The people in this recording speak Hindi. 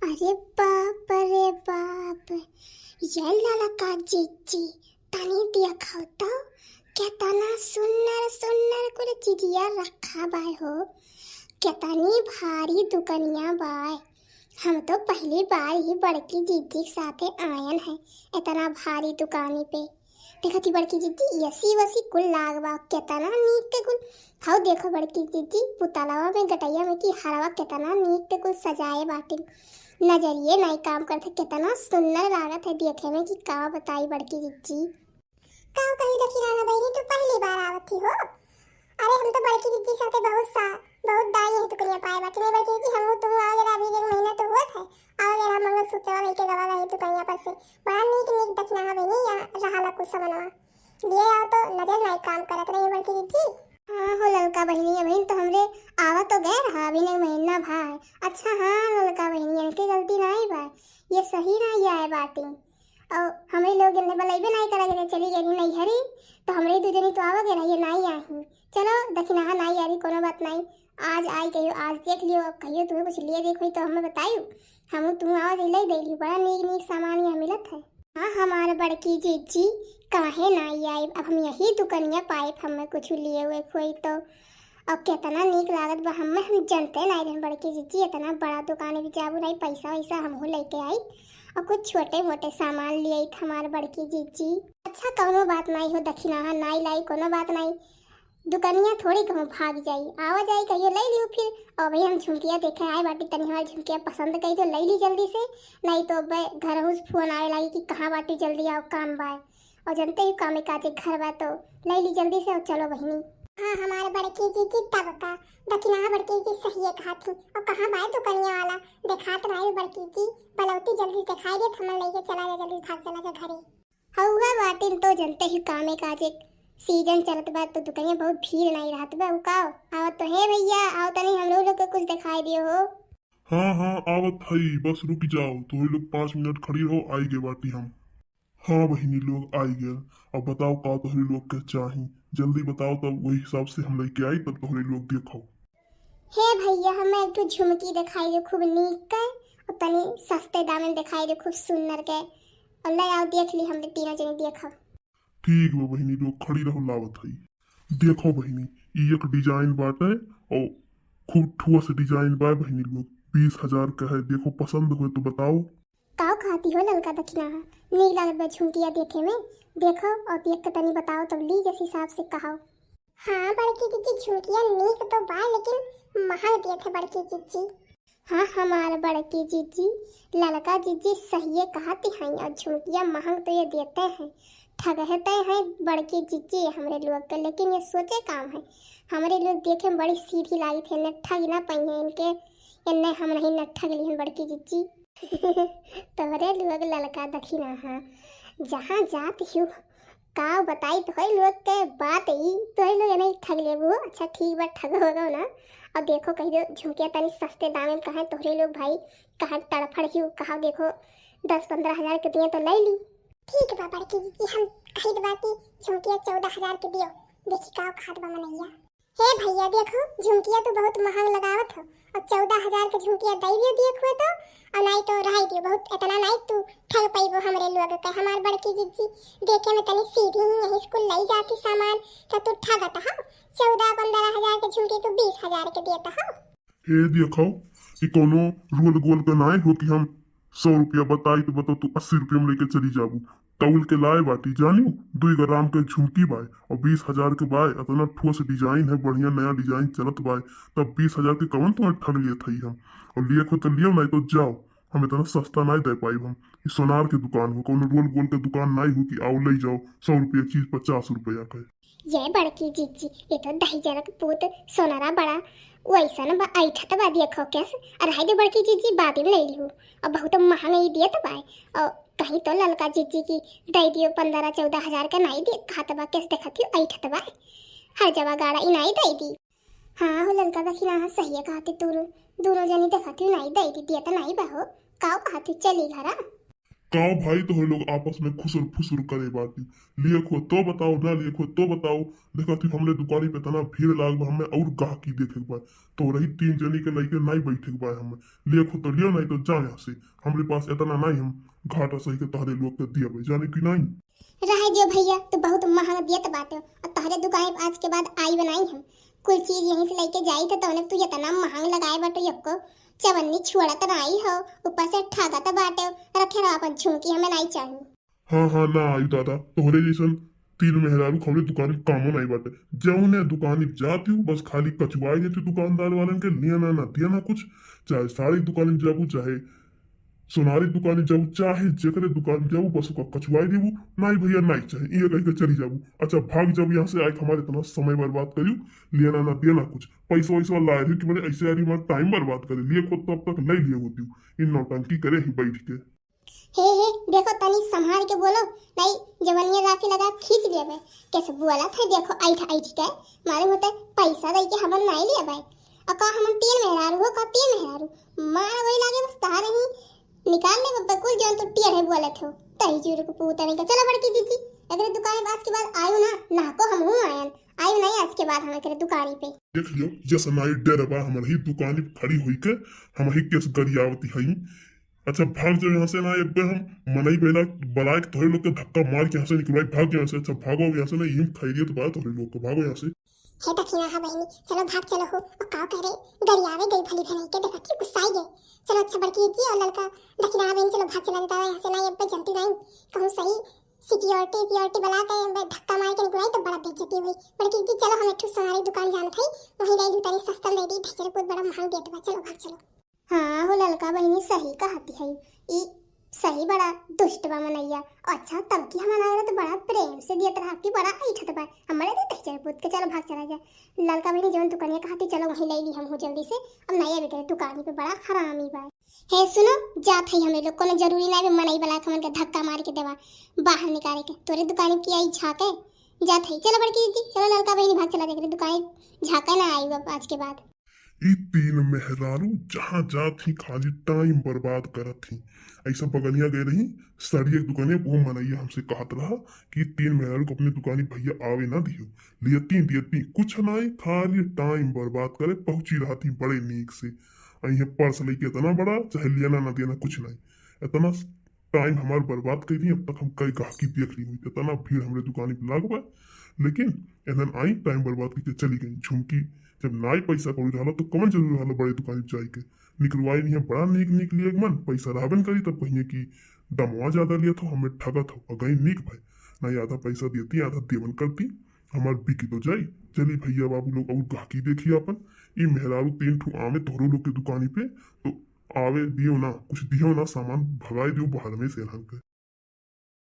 अरे बाप रे बाप, ये लड़का जीजी तनी देखो तो कितना सुंदर सुंदर कुछ चीजिया रखा बाय हो। कितनी भारी दुकानिया बाय। हम तो पहली बार ही बड़की जीजी के साथे आयन है इतना भारी दुकानी पे। देखो थी बड़की जीजी यसी वसी कुल लागवा कितना नीक के कुल। हाउ देखो बड़की जीजी पुतलावा में गटैया में की हरवा कितना नीक के कुल सजाए बाटी। नजरिए नहीं काम करते कितना सुंदर लागत है देखे में कि का बताई बड़की जीजी। का कहीं देखी ना बहनी तू पहली बार आवत थी हो। अरे हम तो बड़की जीजी साथे बहुत दाई है तो कन्या पाए बाटे में बड़की जीजी हम तुम आओ जरा अभी एक महीना तो हुआ था। आओ जरा मंगल सूत्र वाले के गवा गए तो कन्या पर से बड़ा नीक दक्षिणा है बहनी या रहाला कुछ समनवा लिए आओ तो नजर नहीं काम करत रही बड़की जीजी। हाँ हो ललका बहनी है बहन तो हमरे आवा तो गए रहा अभी नहीं महीना भाई। अच्छा हाँ ललका बहनी इनकी गलती नहीं भाई ये सही नहीं आए बाटी और हमें लोग इन्हें बलाइबे नहीं करेंगे चली गई नहीं हरी तो हमारे दो जनी तो आवागे ना ये नहीं आई। चलो दक्षिणा नहीं आ रही कोनो बात नहीं आज आई कहियो आज देख लियो अब कहियो तुम्हें कुछ लिए देखो तो हमें बताइयो हम तुम आवाज ले दे लियो बड़ा नीक सामान यहाँ मिलत है। हाँ हमारे बड़की जीजी काहे नहीं आई अब हम यही दुकानिया पाए हमें कुछ लिए हुए कोई तो अब कितना नीक लागत बा हम जानते नहीं रहे बड़की जीजी इतना बड़ा दुकान भी जाबू नहीं पैसा वैसा हम लेके आई और कुछ छोटे मोटे सामान लिए हमारे बड़की जीजी। अच्छा कोनो बात नहीं हो दक्षिणा नहीं लाई कोनो बात नहीं दुकानिया थोड़ी कहूँ भाग जाई आवा जाई कहियो ले लियो फिर और भाई हम झुमकिया देखे आए बाटी तनी हमारी झुमकिया पसंद कही तो ले ली जल्दी से नहीं तो घर उस फोन आए लगी कि कहाँ बाटी जल्दी आओ काम बाय और जानते ही काम काजे घर बा तो ले ली जल्दी से और चलो बहनी। हाँ हमारे बड़की जीजी तब का दक्षिणा बड़की जी सही है कहा थी और कहाँ बाय दुकानिया वाला दिखात रहे बड़की जी बलौती जल्दी दिखाई दे हम लेके चला जा जल्दी भाग चला जा घरे। हौवा बाटिन तो जानते ही कामे काजे सीजन चलत बा तो दुकानिया बहुत भीड़ नहीं रहत बा उकाओ आओ तो है भैया आओ तनी हम लोग को कुछ दिखाई दियो हो। हाँ आवत हई बस रुक जाओ तो लोग 5 मिनट खड़ी रहो आई गे बाटी हम। हाँ बहिनी लोग आई गए अब बताओ का तोहरे लोग के चाही जल्दी बताओ तब वही हिसाब से हम लेके आई तब तोहरे लोग देखो। हे भैया हमें एक झुमकी दिखाई दे खूब नीक के और तनी सस्ते दाम में दिखाई दे खूब सुंदर के और ले आओ देख ली हम तीनों जने देखो। ठीक बा बहिनी लोग खड़ी रहो लावत हई देखो बहिनी ई एक डिजाइन बाटे और खूब ठुआ से डिजाइन बा बहिनी लोग 20,000 का है देखो पसंद हो तो बताओ। काओ खाती हो ललका दक्षिणा नीक लागत बा झुमकिया देखे में देखो और देख के तनी बताओ तब ली जिस हिसाब से कहो। हाँ बड़की जीजी झुमकिया नीक तो बा लेकिन महंग दिए थे बड़की जीजी। हाँ हमारे बड़की जीजी ललका जीजी सही कहती हैं और झुमकिया महंग तो ये देते हैं ठगहते हैं बड़की जीजी हमारे लोग के लेकिन ये सोचे काम है हमारे लोग देखे में बड़ी सीधी लाई थे न ठग ना पाई है इनके इन्हें हम नहीं न ठग ली हैं बड़की जीजी। तोहरे लोग ललका दक्षिणा हाँ जहाँ जात हूँ का बताई तो लोग के बात ही तो लोग नहीं ठग ले वो अच्छा ठीक बात ठग होगा ना। अब देखो कहीं दो झुमकिया तनी सस्ते दाम में कहा तोहरे लोग भाई कहा तड़फड़ हूँ कहा देखो 10-15 हजार के दिए तो ले ली। ठीक बा बड़की जीजी हम खरीद बाती झुमकिया 14,000 के दियो देखी का खाद बा मनैया। हे भैया देखो झुमकिया तो बहुत महंग लगावत हो और 14,000 के झुमकिया दे दियो देखो तो और नहीं तो रह दियो बहुत इतना नहीं तू ठग पाइबो हमरे लोग के हमार बड़की जीजी देखे में तनी सीधी ही यही स्कूल ले जाती सामान तो तू ठगत हो 14-15 हजार के झुमकी तू 20,000 के देता हो। हे देखो ई कोनो रोल गोल का नहीं हो कि हम 100 रुपया बताई तो बताओ तू 80 रुपया में लेके चली जाबू तौल के लाए बाटी जानियो 2 ग्राम के झुमकी बाय और 20,000 के बाय इतना ठोस डिजाइन है बढ़िया नया डिजाइन चलत बाय तब 20,000 के कवन तुम्हें ठग लिए थी हम और लिए खो तो लियो नहीं तो जाओ हम इतना सस्ता नहीं दे पाई हम इस सोनार के दुकान हो कोनो रोल गोल के दुकान नहीं हो कि आओ ले जाओ 100 रुपया चीज 50 रुपया का। ये बड़की जीजी ये तो दही जनक पूत सोनारा बड़ा वैसा ना ऐठा तो बा देखो कैसे और हाय दे बड़की जीजी बात में ले लियो और बहुत महंगा ही दिए तो बाय और कहीं तो ललका जीजी की दे दियो 15-14 हजार का नहीं दे खाता बा कैसे देखती हो ऐठा तो बा हर जगह गाड़ा इनाई दे दी। हाँ हो ललका दक्षिणा हाँ सही है कहती दोनों जनी देखती हो नहीं दे दी दिया तो नहीं बा हो काओ कहती चली घरा। गाँव भाई तो लोग आपस में खुसुर फुसुर करे बाटी। लिए खो तो बताओ, ना लिए खो तो बताओ। देखो थी हमने दुकानी पे तना भीड़ लाग बा, हमें और गाहकी देखे के बाद तो रही 3 जनी के लइके नहीं बैठे के बाद हमें लिए खो तो लियो, नहीं तो जा यहाँ से। हमारे पास इतना नहीं हम घाटा सही के तहरे लोग के दिया भाई, जाने की नहीं। रह जो भैया तो बहुत महंगा दियत बाटे और तहरे दुकान पे आज के बाद आई बनाई हम कुल चीज यहीं से लेके जाई थे तो तू इतना महंग लगाए बाटे यक्को चवन्नी छोड़ा तो नहीं हो, ऊपर से ठगा तो बाटे रखे रहा अपन झुमकी हमें नहीं चाहिए। हाँ हाँ ना आई दादा, तोहरे जैसन 3 मेहरारू हमरे दुकान पे कामो नहीं बाटे। जौने दुकान पे जाती हूँ बस खाली कचवाई देती दुकानदार वालन के, लिया ना दिया ना कुछ। चाहे साड़ी दुकान पे जाबू, चाहे सोनारी दुकान जाऊ, चाहे जेकरे दुकान जाऊ, बस ओका कछुआई देबू। नहीं भैया नहीं चाहे, ये कह के चली जाबू। अच्छा भाग जाबू यहाँ से, आए हमारे इतना समय बर्बाद करियो। लिया ना दिया ना कुछ, पैसा वैसा लाए रही कि मैंने ऐसे यारी हमारा टाइम बर्बाद करे लिए खुद तो अब तक नहीं लिए होती हूँ। इन नौटंकी करे ही बैठ के। हे देखो तनी संभाल के बोलो, नहीं जवनिया राखी लगा खींच लिया बे। कैसे बोला था देखो ऐठ ऐठ के मारे होते पैसा दे के हमन नहीं लिया बे। और का हमन 3 मेहरारू हो, का 3 मेहरारू मार वही लागे बस तारे ही निकाल ले बब्बा कुल जान तो टियर है बोले थे तही चूर को पूता नहीं का। चलो बड़की जीजी अगर दुकान पे आज के बाद आयो ना को हम हूं आयन आयो नहीं आज के बाद हम करे दुकानी पे देख लियो जैसा नाई डर बा हमारी ही दुकान पे खड़ी हुई के हम ही केस गरियावती हई। अच्छा भाग जाओ यहाँ से ना, एक बार हम मनई बेला बलाए के तोहरे लोग के धक्का मार के यहाँ से निकलवाई, भाग यहाँ से। अच्छा भागो यहाँ से, नहीं हिम खैरियत बात तोहरे लोग को, भागो यहाँ से। हे दक्षिणा हा बहनी चलो भाग चलो हो और का कह रे गरियावे गई भली भली के देखा कि गुस्साई गए। चलो अच्छा बड़की जी और लड़का दक्षिणा बहन चलो भाग चला देता है यहाँ से ना, ये पे जल्दी नहीं कहूँ सही सिक्योरिटी सिक्योरिटी बुला के धक्का मार के निकलाई तो बड़ा बेइज्जती हुई। बड़की जी चलो हम एक सारी दुकान जान थी वहीं ले लू तनी सस्ता ले दी भेजरे बहुत बड़ा महंग देत बा। चलो भाग चलो। हाँ हो ललका बहनी सही कहती है ई सही बड़ा दुष्ट बा मनैया। अच्छा तब की हमारा तो बड़ा प्रेम से दिया तरह की बड़ा ऐठत बा हमारे दे भेजरे पूत के। चलो भाग चला जाए ललका बहनी जवन दुकानिया कहती चलो वहीं ले ली हम हो जल्दी से। अब नहीं आवे करे दुकानी पे बड़ा हरामी बा। हे सुनो जात है हमें लोग को जरूरी ना मनई बला हमन के धक्का मार के देवा बाहर निकाले के तोरे दुकान की आई झाके जात है। चलो बड़की जी चलो ललका बहनी भाग चला जाए दुकान झाका ना आई अब आज के बाद। ये 3 मेहरारू जहाँ जात ही खाली टाइम बर्बाद करत थी। ऐसा बगलिया गए रही साड़ी एक दुकाने वो मनैया हमसे कहत रहा कि 3 मेहरारू को अपनी दुकानी भैया आवे ना दियो। लियती कुछ नहीं, खाली टाइम बर्बाद करे पहुंची रहा थी बड़े नीक से। अही पर्स लेके इतना बड़ा चाहे लिया ना देना कुछ नहीं, इतना टाइम हमार बर्बाद कर दी। अब तक हम कई गाहकी देख ली हुई, इतना भीड़ हमारे दुकानी पे लाग बा। लेकिन एदन आई टाइम बर्बाद करके चली गई। झुमकी जब नाई पैसा कौड़ी रहा तो कमन जरूर रहा बड़े दुकान जाए के निकलवाई नहीं है, बड़ा नीक नीक लिए मन पैसा रहबन करी तब कहिए कि दमवा ज्यादा लिया था हमें ठगत हो गई नीक भाई। नहीं आधा पैसा देती आधा देवन करती हमार बिकी तो जाई। चली भैया बाबू लोग और गाहकी देखिए अपन ये मेहरारू 3 ठू आवे तोहरो लोग के दुकानी पे तो आवे दियो ना कुछ दियो ना सामान भगाई दियो बाहर में से के।